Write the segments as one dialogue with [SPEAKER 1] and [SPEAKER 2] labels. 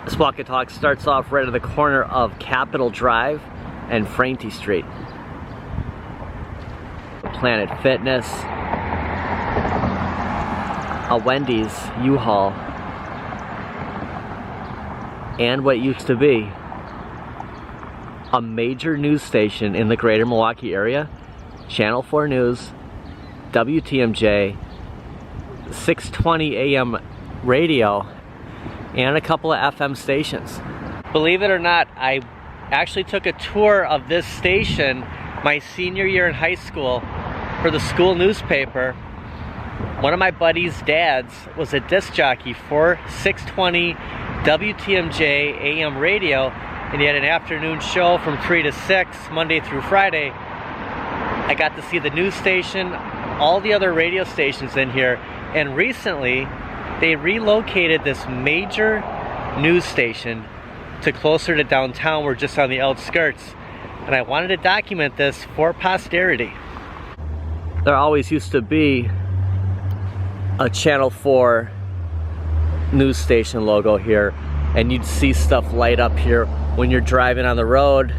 [SPEAKER 1] This walk and talk starts off right at the corner of Capitol Drive and Franti Street. Planet Fitness, a Wendy's, U-Haul, and what used to be a major news station in the greater Milwaukee area, Channel 4 News, WTMJ, 620 AM radio, and a couple of FM stations. Believe it or not, I actually took a tour of this station my senior year in high school for the school newspaper. One of my buddy's dads was a disc jockey for 620 WTMJ AM radio, and he had an afternoon show from 3 to 6, Monday through Friday. I got to see the news station, all the other radio stations in here, and recently they relocated this major news station to closer to downtown. We're just on the outskirts, and I wanted to document this for posterity. There always used to be a Channel 4 news station logo here, and you'd see stuff light up here when you're driving on the road.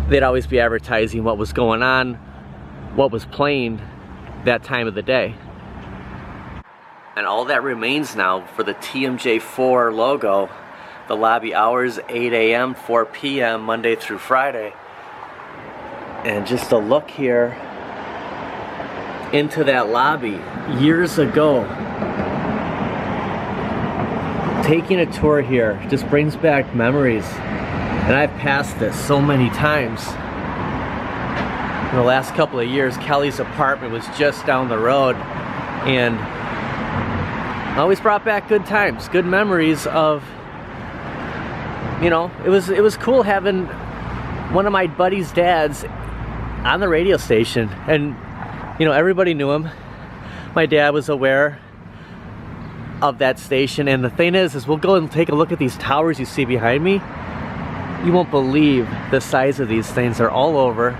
[SPEAKER 1] They'd always be advertising what was going on, what was playing that time of the day. And all that remains now for the TMJ4 logo. The lobby hours, 8 AM, 4 PM, Monday through Friday. And just a look here into that lobby years ago. Taking a tour here just brings back memories. And I've passed this so many times. In the last couple of years, Kelly's apartment was just down the road, and always brought back good times, good memories of, you know, it was cool having one of my buddy's dads on the radio station, and you know, everybody knew him. My dad was aware of that station, and the thing is we'll go and take a look at these towers you see behind me. You won't believe the size of these things. They're all over.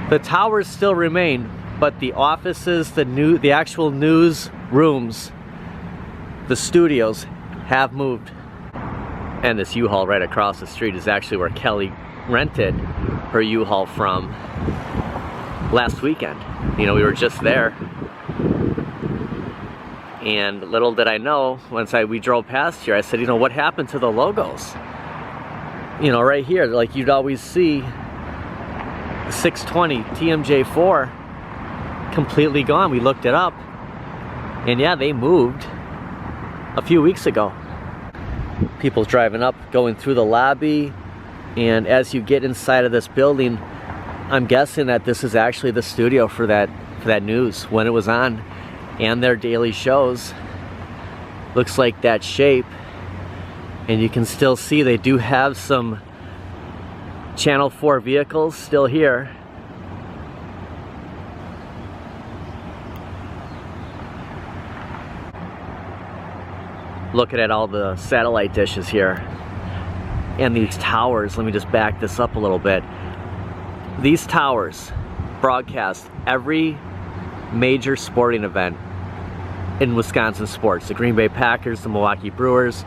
[SPEAKER 1] The towers still remain, but the offices, the actual news rooms, the studios have moved. And this U-Haul right across the street is actually where Kelly rented her U-Haul from last weekend. You know, we were just there. And little did I know, once we drove past here, I said, you know, what happened to the logos? You know, right here, like you'd always see 620 TMJ4 completely gone. We looked it up, and yeah, they moved a few weeks ago. People driving up, going through the lobby, and as you get inside of this building, I'm guessing that this is actually the studio for that news when it was on, and their daily shows. Looks like that shape, and you can still see they do have some Channel 4 vehicles still here. Looking at all the satellite dishes here and these towers. Let me just back this up a little bit. These towers broadcast every major sporting event in Wisconsin sports. The Green Bay Packers, the Milwaukee Brewers,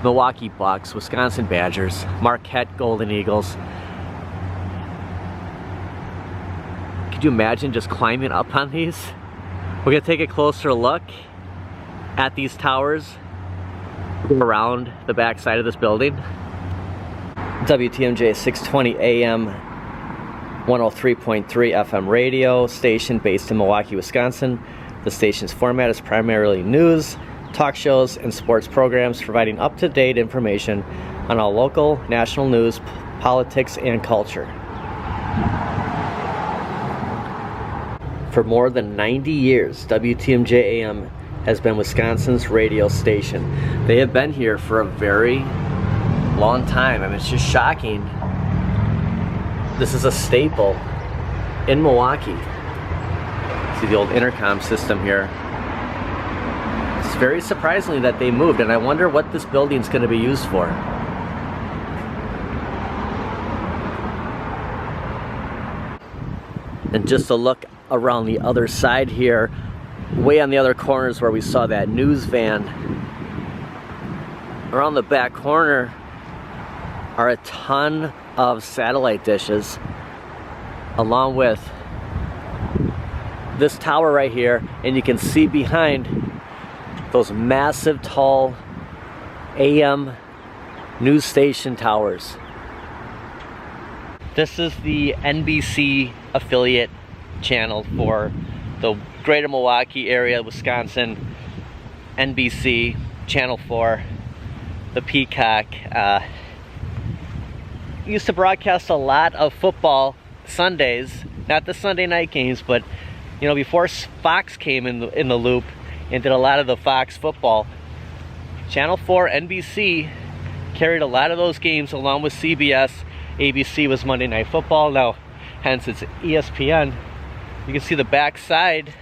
[SPEAKER 1] Milwaukee Bucks, Wisconsin Badgers, Marquette Golden Eagles. Could you imagine just climbing up on these? We're gonna take a closer look at these towers around the back side of this building. WTMJ 620 AM 103.3 FM radio station based in Milwaukee, Wisconsin. The station's format is primarily news, talk shows, and sports programs, providing up-to-date information on all local, national news, politics, and culture. For more than 90 years, WTMJ AM has been Wisconsin's radio station. They have been here for a very long time. I mean, it's just shocking. This is a staple in Milwaukee. See the old intercom system here. It's very surprisingly that they moved, and I wonder what this building's going to be used for. And just a look around the other side here, way on the other corners where we saw that news van. Around the back corner are a ton of satellite dishes, along with this tower right here, and you can see behind those massive tall AM news station towers. This is the NBC affiliate channel for the greater Milwaukee area, Wisconsin. NBC, Channel 4, the Peacock. Used to broadcast a lot of football Sundays, not the Sunday night games, but you know, before Fox came in the loop and did a lot of the Fox football, Channel 4, NBC carried a lot of those games along with CBS. ABC was Monday Night Football. Now, hence it's ESPN. You can see the back side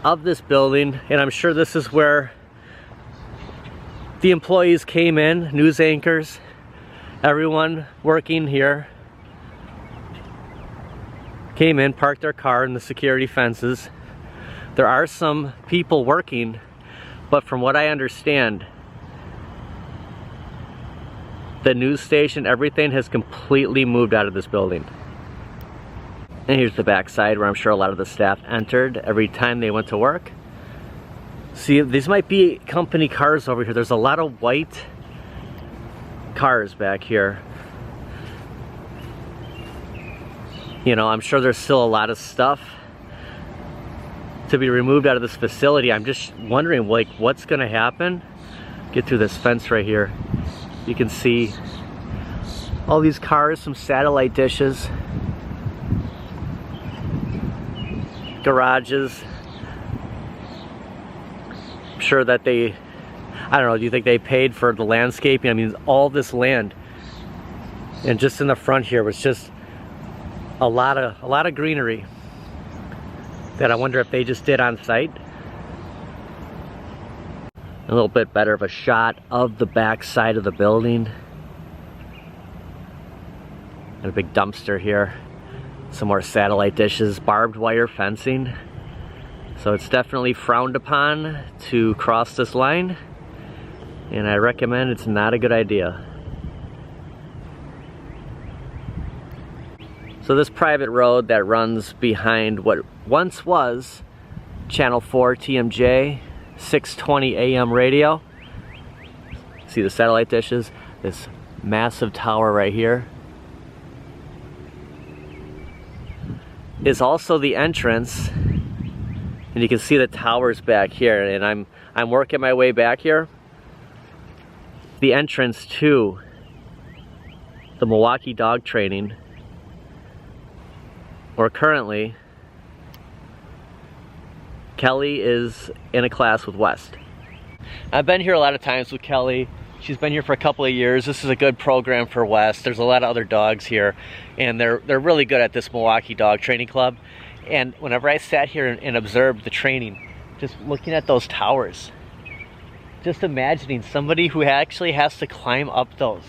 [SPEAKER 1] of this building, and I'm sure this is where the employees came in, news anchors, everyone working here came in, parked their car in the security fences. There are some people working, but from what I understand, the news station, everything has completely moved out of this building. And here's the back side where I'm sure a lot of the staff entered every time they went to work. See, these might be company cars over here. There's a lot of white cars back here. You know, I'm sure there's still a lot of stuff to be removed out of this facility. I'm just wondering, like, what's gonna happen? Get through this fence right here. You can see all these cars, some satellite dishes, garages. I'm sure that they, I don't know, do you think they paid for the landscaping? I mean, all this land, and just in the front here was just a lot of greenery that I wonder if they just did on site. A little bit better of a shot of the back side of the building. And a big dumpster here. Some more satellite dishes, barbed wire fencing. So it's definitely frowned upon to cross this line, and I recommend it's not a good idea. So this private road that runs behind what once was Channel 4 TMJ 620 AM radio. See the satellite dishes? This massive tower right here is also the entrance, and you can see the towers back here, and I'm working my way back here. The entrance to the Milwaukee dog training, where currently Kelly is in a class with West. I've been here a lot of times with Kelly. She's been here for a couple of years. This is a good program for West. There's a lot of other dogs here, and they're really good at this Milwaukee Dog Training Club. And whenever I sat here and observed the training, just looking at those towers, just imagining somebody who actually has to climb up those.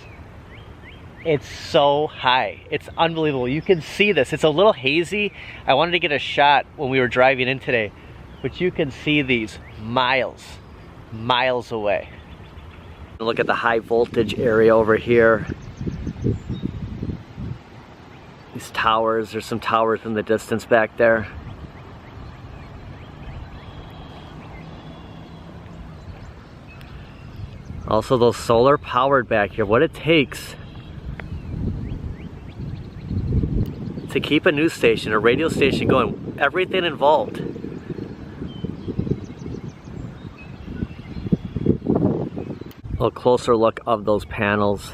[SPEAKER 1] It's so high. It's unbelievable. You can see this. It's a little hazy. I wanted to get a shot when we were driving in today, but you can see these miles away. Look at the high voltage area over here. These towers, there's some towers in the distance back there. Also those solar powered back here. What it takes to keep a news station, a radio station going, everything involved. A little closer look of those panels.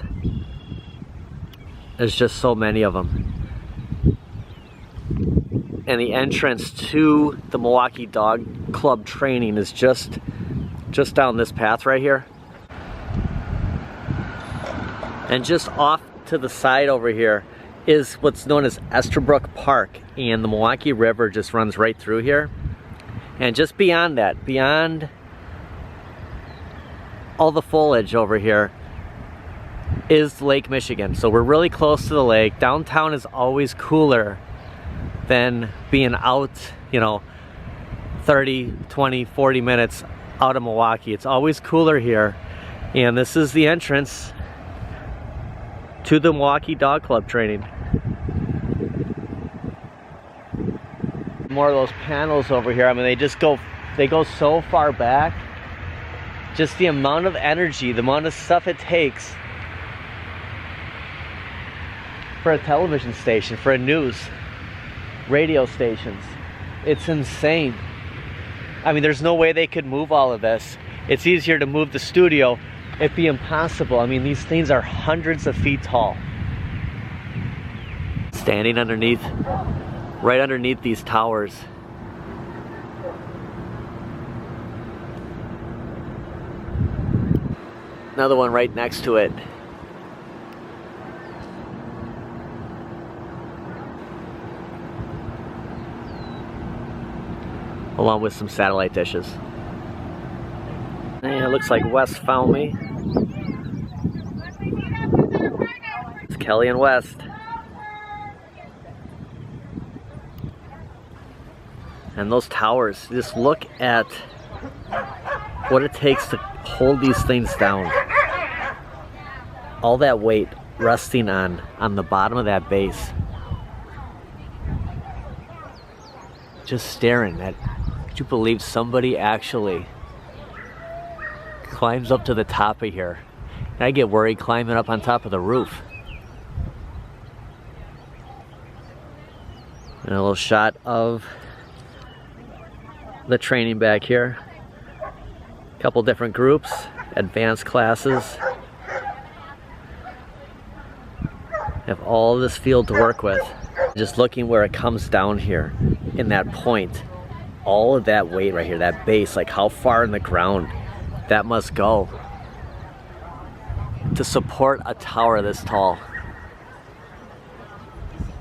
[SPEAKER 1] There's just so many of them. And the entrance to the Milwaukee Dog Club training is just down this path right here. And just off to the side over here is what's known as Esterbrook Park, and the Milwaukee River just runs right through here. And just beyond that, beyond all the foliage over here, is Lake Michigan. So we're really close to the lake. Downtown is always cooler than being out, you know, 30, 20, 40 minutes out of Milwaukee. It's always cooler here. And this is the entrance to the Milwaukee Dog Club training. More of those panels over here. I mean, they go so far back. Just the amount of energy, the amount of stuff it takes for a television station, for a news, radio stations. It's insane. I mean, there's no way they could move all of this. It's easier to move the studio. It'd be impossible. I mean, these things are hundreds of feet tall. Standing underneath, right underneath these towers. Another one right next to it. Along with some satellite dishes. And it looks like Wes found me. It's Kelly and West. And those towers, just look at what it takes to hold these things down. All that weight resting on the bottom of that base. Just staring at, could you believe somebody actually climbs up to the top of here? And I get worried climbing up on top of the roof. And a little shot of the training back here. A couple different groups, advanced classes. Have all this field to work with. Just looking where it comes down here in that point, all of that weight right here, that base, like how far in the ground that must go to support a tower this tall.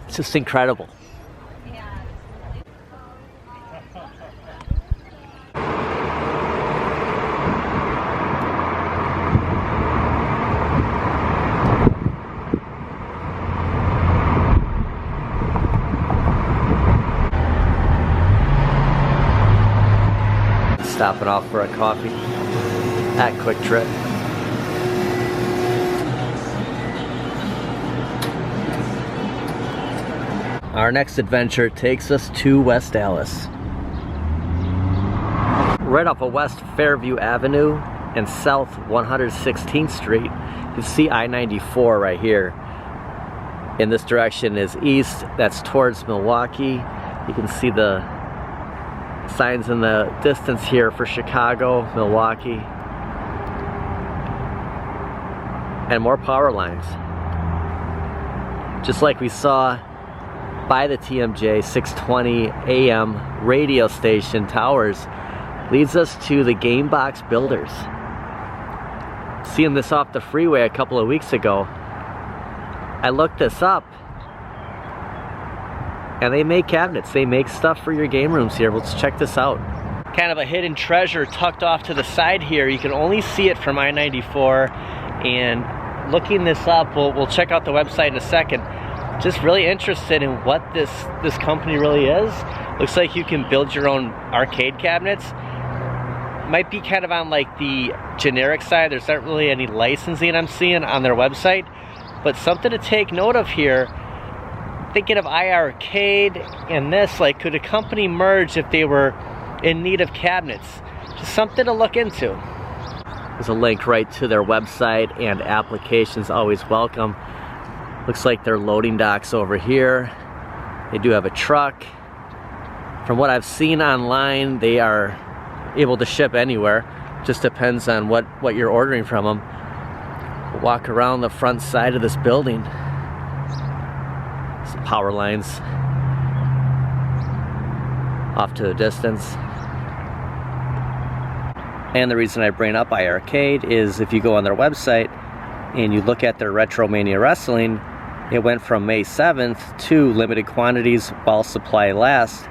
[SPEAKER 1] It's just incredible. Stopping off for a coffee at Quick Trip. Our next adventure takes us to West Dallas. Right off of West Fairview Avenue and South 116th Street, you can see I-94 right here. In this direction is east, that's towards Milwaukee. You can see the signs in the distance here for Chicago, Milwaukee, and more power lines. Just like we saw by the TMJ 620 AM radio station towers, leads us to the Game Box Builders. Seeing this off the freeway a couple of weeks ago, I looked this up. And they make cabinets, they make stuff for your game rooms here. Let's check this out. Kind of a hidden treasure tucked off to the side here. You can only see it from I-94. And looking this up, we'll check out the website in a second. Just really interested in what this company really is. Looks like you can build your own arcade cabinets. Might be kind of on like the generic side. There's not really any licensing I'm seeing on their website. But something to take note of here. Thinking of iiRcade and this, like, could a company merge if they were in need of cabinets? Just something to look into. There's a link right to their website, and applications always welcome. Looks like their loading docks over here. They do have a truck. From what I've seen online, they are able to ship anywhere. Just depends on what you're ordering from them. We'll walk around the front side of this building. Some power lines off to the distance. And the reason I bring up iiRcade is if you go on their website and you look at their Retromania Wrestling, it went from May 7th to limited quantities while supply lasts.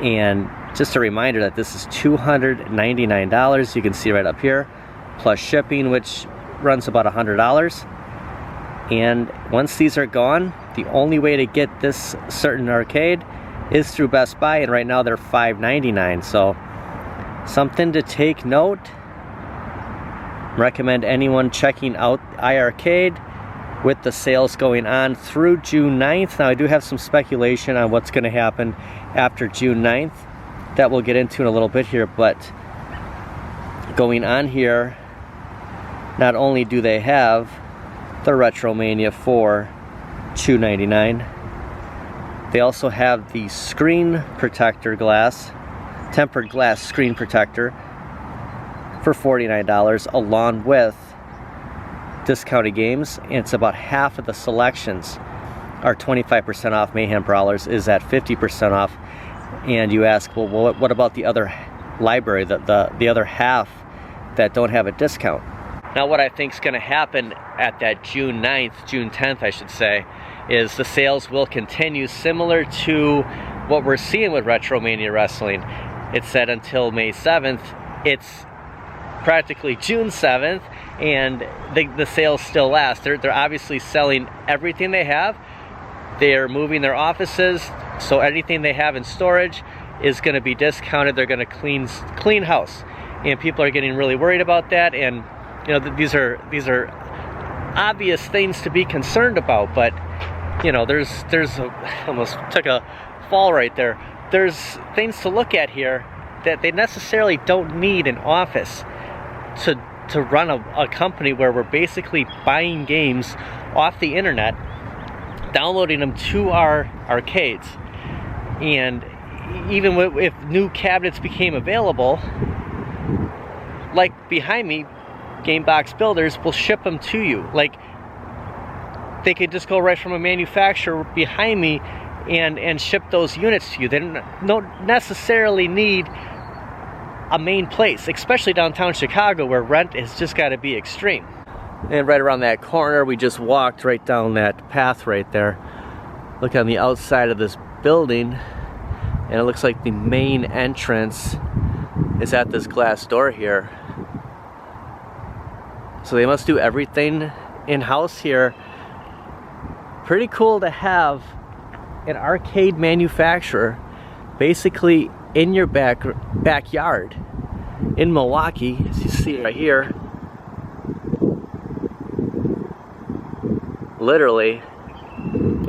[SPEAKER 1] And just a reminder that this is $299. You can see right up here, plus shipping, which runs about $100. And once these are gone, the only way to get this certain arcade is through Best Buy, and right now they're $5.99. So something to take note. Recommend anyone checking out iiRcade with the sales going on through June 9th. Now I do have some speculation on what's going to happen after June 9th that we'll get into in a little bit here, but going on here, not only do they have the Retromania 4 $2.99, they also have the screen protector glass, tempered glass screen protector for $49, along with discounted games, and it's about half of the selections are 25% off. Mayhem Brawlers is at 50% off. And you ask, well, what about the other library, the other half that don't have a discount? Now what I think is going to happen at that June 9th, June 10th I should say, is the sales will continue similar to what we're seeing with Retromania Wrestling. It said until May 7th. It's practically June 7th, and the sales still last. They're obviously selling everything they have. They're moving their offices, so anything they have in storage is going to be discounted. They're going to clean house, and people are getting really worried about that. And you know, these are obvious things to be concerned about, but you know, there's almost took a fall right there. There's things to look at here that they necessarily don't need an office to run a company where we're basically buying games off the internet, downloading them to our arcades. And even if new cabinets became available, like behind me, Game Box Builders will ship them to you. Like, they could just go right from a manufacturer behind me and ship those units to you. They don't necessarily need a main place, especially downtown Chicago, where rent has just got to be extreme. And right around that corner, we just walked right down that path right there. Look on the outside of this building, and it looks like the main entrance is at this glass door here. So they must do everything in-house here. Pretty cool to have an arcade manufacturer basically in your backyard in Milwaukee, as you see right here. Literally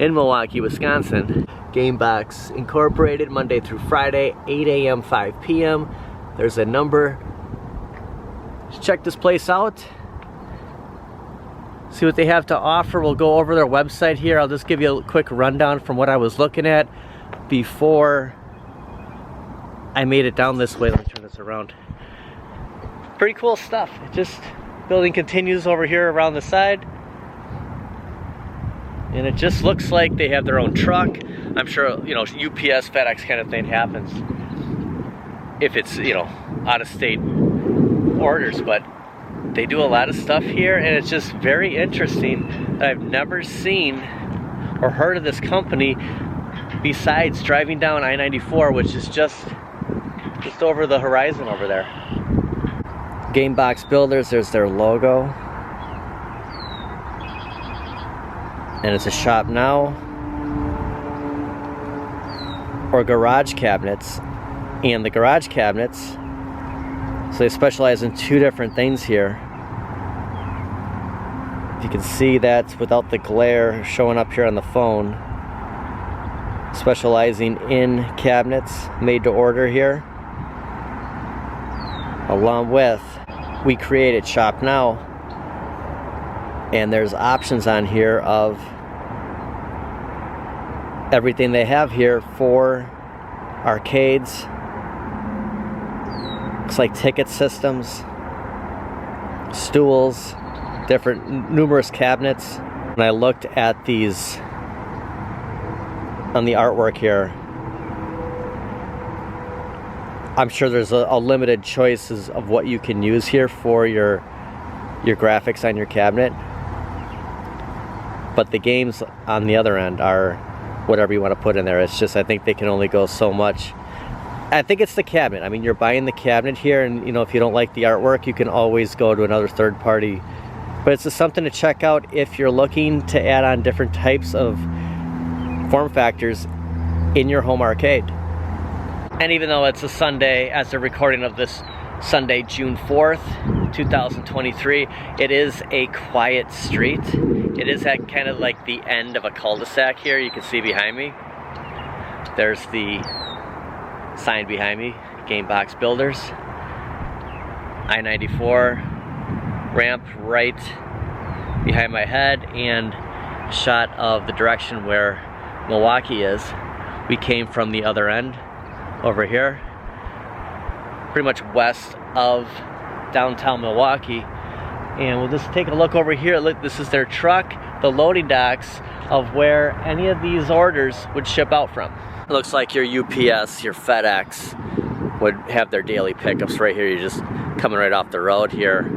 [SPEAKER 1] in Milwaukee, Wisconsin. Gamebox Incorporated, Monday through Friday, 8 a.m. 5 p.m. There's a number. Just check this place out. See what they have to offer. We'll go over their website here. I'll just give you a quick rundown from what I was looking at before I made it down this way. Let me turn this around. Pretty cool stuff. It just, building continues over here around the side. And it just looks like they have their own truck. I'm sure, you know, UPS, FedEx kind of thing happens if it's, you know, out of state orders, but they do a lot of stuff here, and it's just very interesting that I've never seen or heard of this company besides driving down I-94, which is just over the horizon over there. Gamebox Builders, there's their logo. And it's a shop now. Or garage cabinets. And the garage cabinets, so they specialize in two different things here. You can see that without the glare showing up here on the phone. Specializing in cabinets made to order here. Along with, we created Shop Now. And there's options on here of everything they have here for arcades. Looks like ticket systems, stools, numerous cabinets. When I looked at these on the artwork here, I'm sure there's a limited choices of what you can use here for your graphics on your cabinet. But the games on the other end are whatever you want to put in there. It's just, I think they can only go so much. I think it's the cabinet. I mean, you're buying the cabinet here, and you know, if you don't like the artwork, you can always go to another third party. But it's just something to check out if you're looking to add on different types of form factors in your home arcade. And even though it's a Sunday, as the recording of this Sunday, June 4th, 2023, it is a quiet street. It is at kind of like the end of a cul-de-sac here. You can see behind me. There's the sign behind me, Game Box Builders. I-94 ramp right behind my head, and shot of the direction where Milwaukee is. We came from the other end over here, pretty much west of downtown Milwaukee. And we'll just take a look over here. Look, this is their truck, the loading docks of where any of these orders would ship out from. It looks like your UPS, your FedEx would have their daily pickups right here. You're just coming right off the road here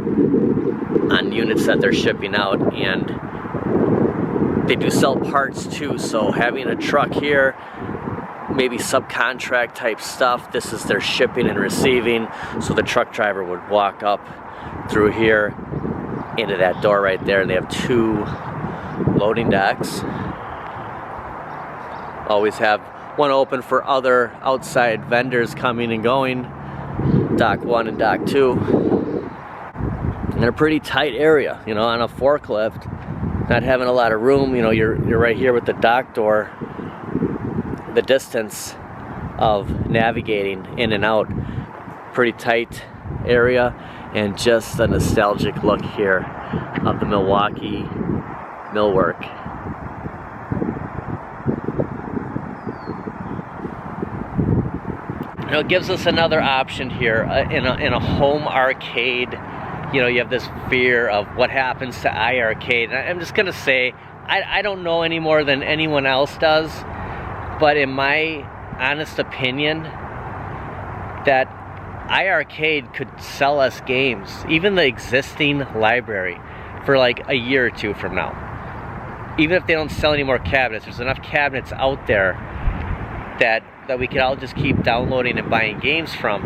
[SPEAKER 1] on units that they're shipping out. And they do sell parts too, so having a truck here, maybe subcontract type stuff, this is their shipping and receiving. So the truck driver would walk up through here into that door right there, and they have 2 loading docks. Always have one open for other outside vendors coming and going. Dock 1 and Dock 2. In a pretty tight area, you know, on a forklift, not having a lot of room. You know, you're right here with the dock door. The distance of navigating in and out, pretty tight area, and just a nostalgic look here of the Milwaukee millwork. You know, it gives us another option here in a home arcade. You know, you have this fear of what happens to iiRcade. And I'm just gonna say, I don't know any more than anyone else does, but in my honest opinion, that iiRcade could sell us games, even the existing library, for like a year or 2 from now. Even if they don't sell any more cabinets, there's enough cabinets out there that we could all just keep downloading and buying games from.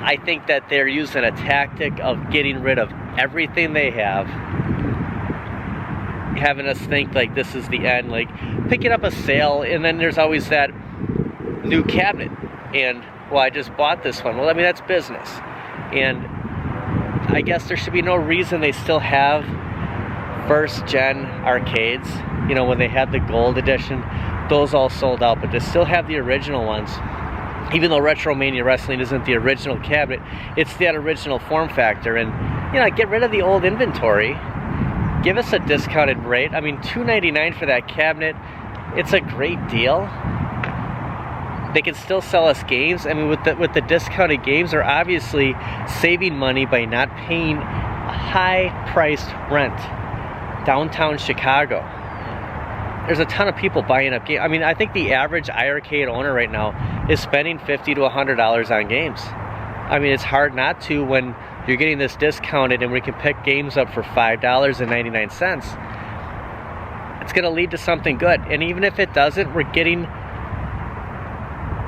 [SPEAKER 1] I think that they're using a tactic of getting rid of everything they have, having us think like this is the end, like picking up a sale, and then there's always that new cabinet, and well, I just bought this one. Well, I mean, that's business, and I guess there should be no reason they still have first gen arcades. You know, when they had the gold edition, those all sold out, but they still have the original ones. Even though Retromania Wrestling isn't the original cabinet, it's that original form factor. And, you know, get rid of the old inventory, give us a discounted rate. I mean, $2.99 for that cabinet, it's a great deal. They can still sell us games. I mean, with the discounted games, they're obviously saving money by not paying a high-priced rent. Downtown Chicago, there's a ton of people buying up games. I mean, I think the average iiRcade owner right now is spending $50 to $100 on games. I mean, it's hard not to when you're getting this discounted, and we can pick games up for $5.99. It's going to lead to something good. And even if it doesn't, we're getting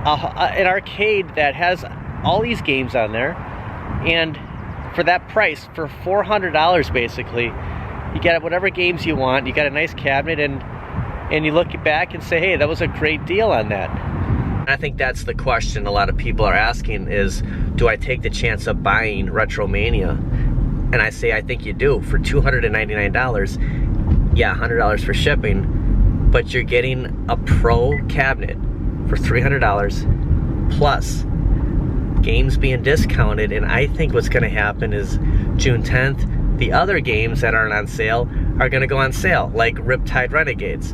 [SPEAKER 1] an arcade that has all these games on there, and for that price, for $400 basically, you get whatever games you want. You got a nice cabinet, and you look back and say, hey, that was a great deal on that. I think that's the question a lot of people are asking is, do I take the chance of buying Retromania? And I say, I think you do. For $299, yeah, $100 for shipping, but you're getting a pro cabinet for $300 plus games being discounted. And I think what's going to happen is June 10th, the other games that aren't on sale are going to go on sale, like Riptide Renegades.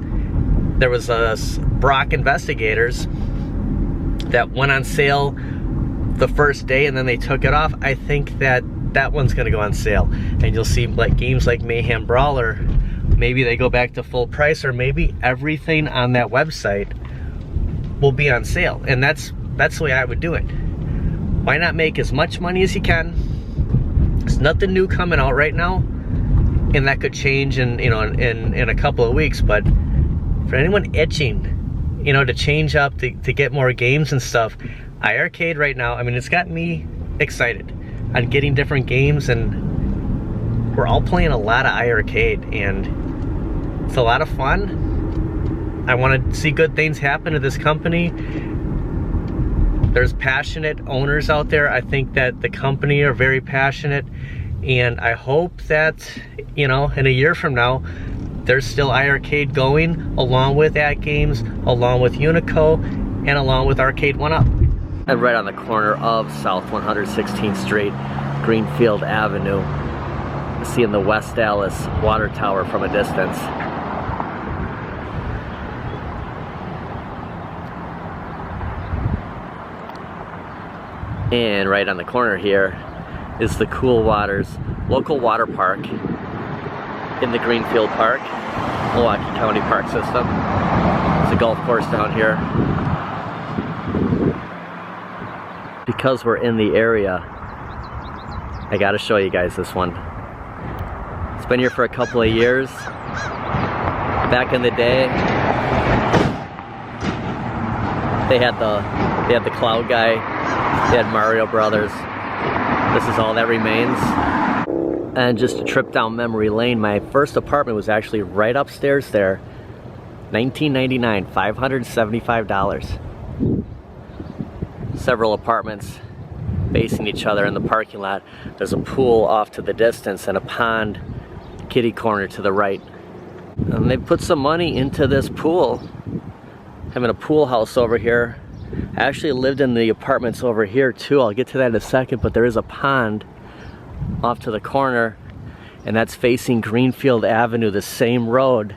[SPEAKER 1] There was a Brock Investigators that went on sale the first day, and then they took it off. I think that one's going to go on sale, and you'll see like games like Mayhem Brawler, maybe they go back to full price, or maybe everything on that website will be on sale. And that's the way I would do it. Why not make as much money as you can? There's nothing new coming out right now, and that could change in a couple of weeks. But for anyone itching, you know, to change up, to get more games and stuff, iiRcade right now, I mean, it's got me excited on getting different games, and we're all playing a lot of iiRcade, and it's a lot of fun. I want to see good things happen to this company. There's passionate owners out there. I think that the company are very passionate, and I hope that, you know, in a year from now, there's still iiRcade going, along with AtGames, along with Unico, and along with Arcade1Up. And right on the corner of South 116th Street, Greenfield Avenue, seeing the West Dallas water tower from a distance. And right on the corner here is the Cool Waters local water park in the Greenfield Park, Milwaukee County Park System. It's a golf course down here. Because we're in the area, I gotta show you guys this one. It's been here for a couple of years. Back in the day, they had the Cloud Guy, they had Mario Brothers. This is all that remains. And just a trip down memory lane, my first apartment was actually right upstairs there. 1999, $575. Several apartments facing each other in the parking lot. There's a pool off to the distance and a pond, kitty corner to the right. And they put some money into this pool, having a pool house over here. I actually lived in the apartments over here too. I'll get to that in a second, but there is a pond off to the corner, and that's facing Greenfield Avenue, the same road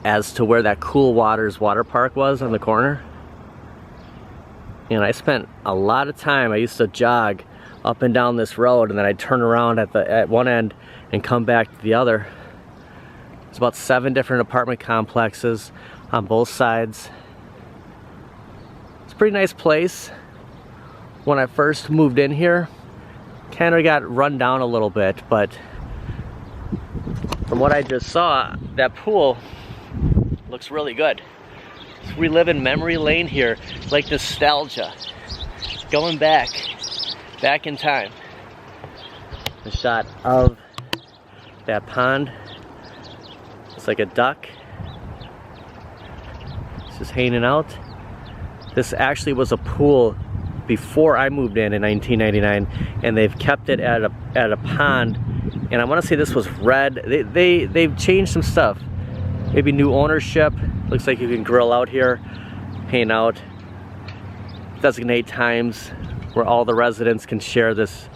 [SPEAKER 1] as to where that Cool Waters water park was on the corner. And I spent a lot of time, I used to jog up and down this road, and then I'd turn around at one end and come back to the other. It's about 7 different apartment complexes on both sides. It's a pretty nice place. When I first moved in here, kind of got run down a little bit, but from what I just saw, that pool looks really good. We live in memory lane here, like nostalgia, going back in time. A shot of that pond. It's like a duck. It's just hanging out. This actually was a pool before I moved in 1999, and they've kept it at a pond. And I want to say this was red. They've changed some stuff. Maybe new ownership. Looks like you can grill out here, hang out, designate times where all the residents can share this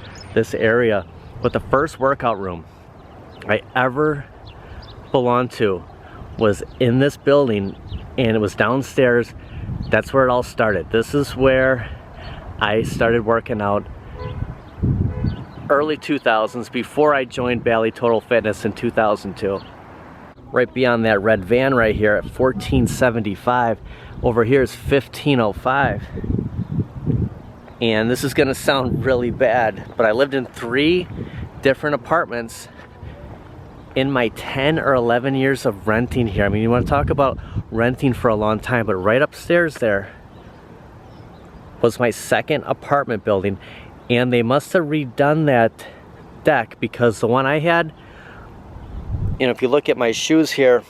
[SPEAKER 1] area. But the first workout room I ever belonged to was in this building, and it was downstairs. That's where it all started. This is where I started working out early 2000s, before I joined Bally Total Fitness in 2002. Right beyond that red van right here at 1475. Over here is 1505. And this is gonna sound really bad, but I lived in 3 different apartments in my 10 or 11 years of renting here. I mean, you wanna talk about renting for a long time, but right upstairs there was my second apartment building, and they must have redone that deck, because the one I had, you know, if you look at my shoes here,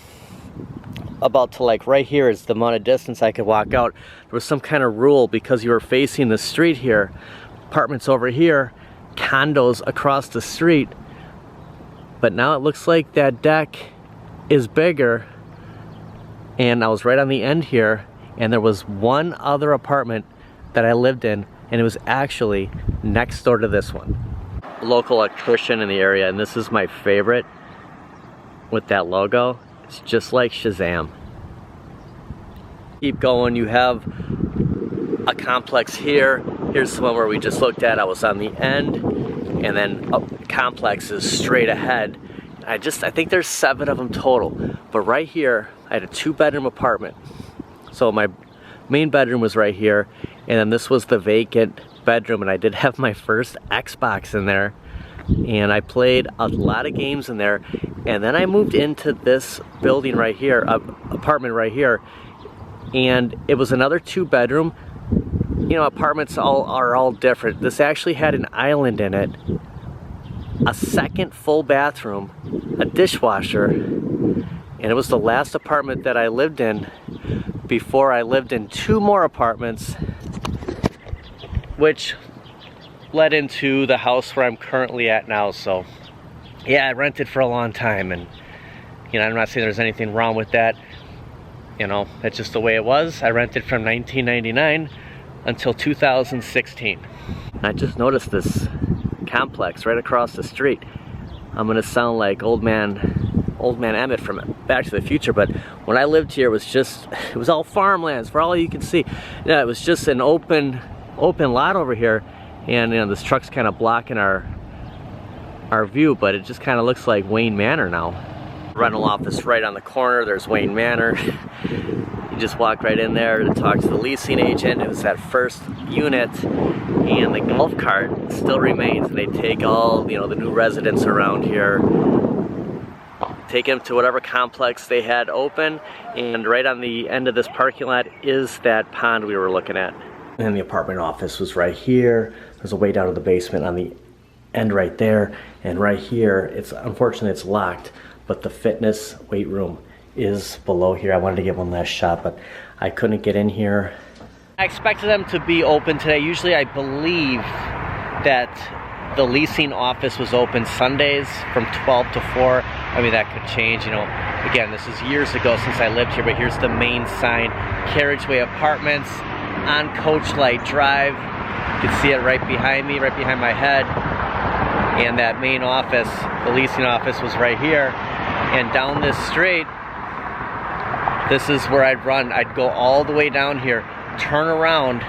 [SPEAKER 1] about to like right here is the amount of distance I could walk out. There was some kind of rule, because you were facing the street here, apartments over here, condos across the street. But now it looks like that deck is bigger, and I was right on the end here, and there was one other apartment that I lived in, and it was actually next door to this one. Local electrician in the area, and this is my favorite with that logo. It's just like Shazam. Keep going, you have a complex here. Here's the one where we just looked at. I was on the end, and then complex is straight ahead. I think there's 7 of them total. But right here, I had a 2-bedroom apartment. So my main bedroom was right here, and then this was the vacant bedroom, and I did have my first Xbox in there, and I played a lot of games in there. And then I moved into this building right here, apartment right here, and it was another 2-bedroom. You know, apartments are all different. This actually had an island in it, a second full bathroom, a dishwasher, and it was the last apartment that I lived in before I lived in 2 more apartments which led into the house where I'm currently at now. So yeah, I rented for a long time, and you know, I'm not saying there's anything wrong with that. You know, that's just the way it was. I rented from 1999 until 2016. I just noticed this complex right across the street. I'm gonna sound like old man Emmett from Back to the Future, but when I lived here, it was all farmlands for all you can see. Yeah, it was just an open lot over here, and you know, this truck's kind of blocking our view, but it just kind of looks like Wayne Manor now. Rental office right on the corner, there's Wayne Manor. You just walk right in there to talk to the leasing agent. It was that first unit, and the golf cart still remains. They take all, you know, the new residents around here, take them to whatever complex they had open, and right on the end of this parking lot is that pond we were looking at. And the apartment office was right here. There's a way down to the basement on the end right there, and right here, unfortunately it's locked, but the fitness weight room is below here. I wanted to get one last shot, but I couldn't get in here. I expected them to be open today. Usually I believe that the leasing office was open Sundays from 12 to 4. I mean, that could change, you know. Again, this is years ago since I lived here, but here's the main sign, Carriageway Apartments on Coachlight Drive. You can see it right behind me, right behind my head. And that main office, the leasing office, was right here. And down this street, this is where I'd run. I'd go all the way down here, turn around,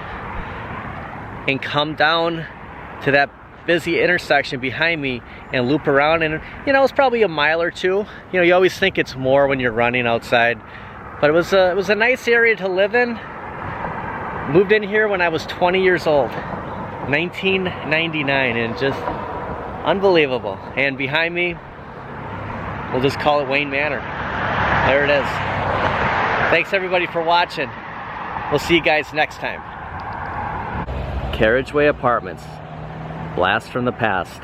[SPEAKER 1] and come down to that busy intersection behind me and loop around. And you know, it's probably a mile or two. You know, you always think it's more when you're running outside, but it was a nice area to live in. Moved in here when I was 20 years old, 1999, and just unbelievable. And behind me, we'll just call it Wayne Manor. There it is. Thanks everybody for watching. We'll see you guys next time. Carriageway Apartments. Blast from the past.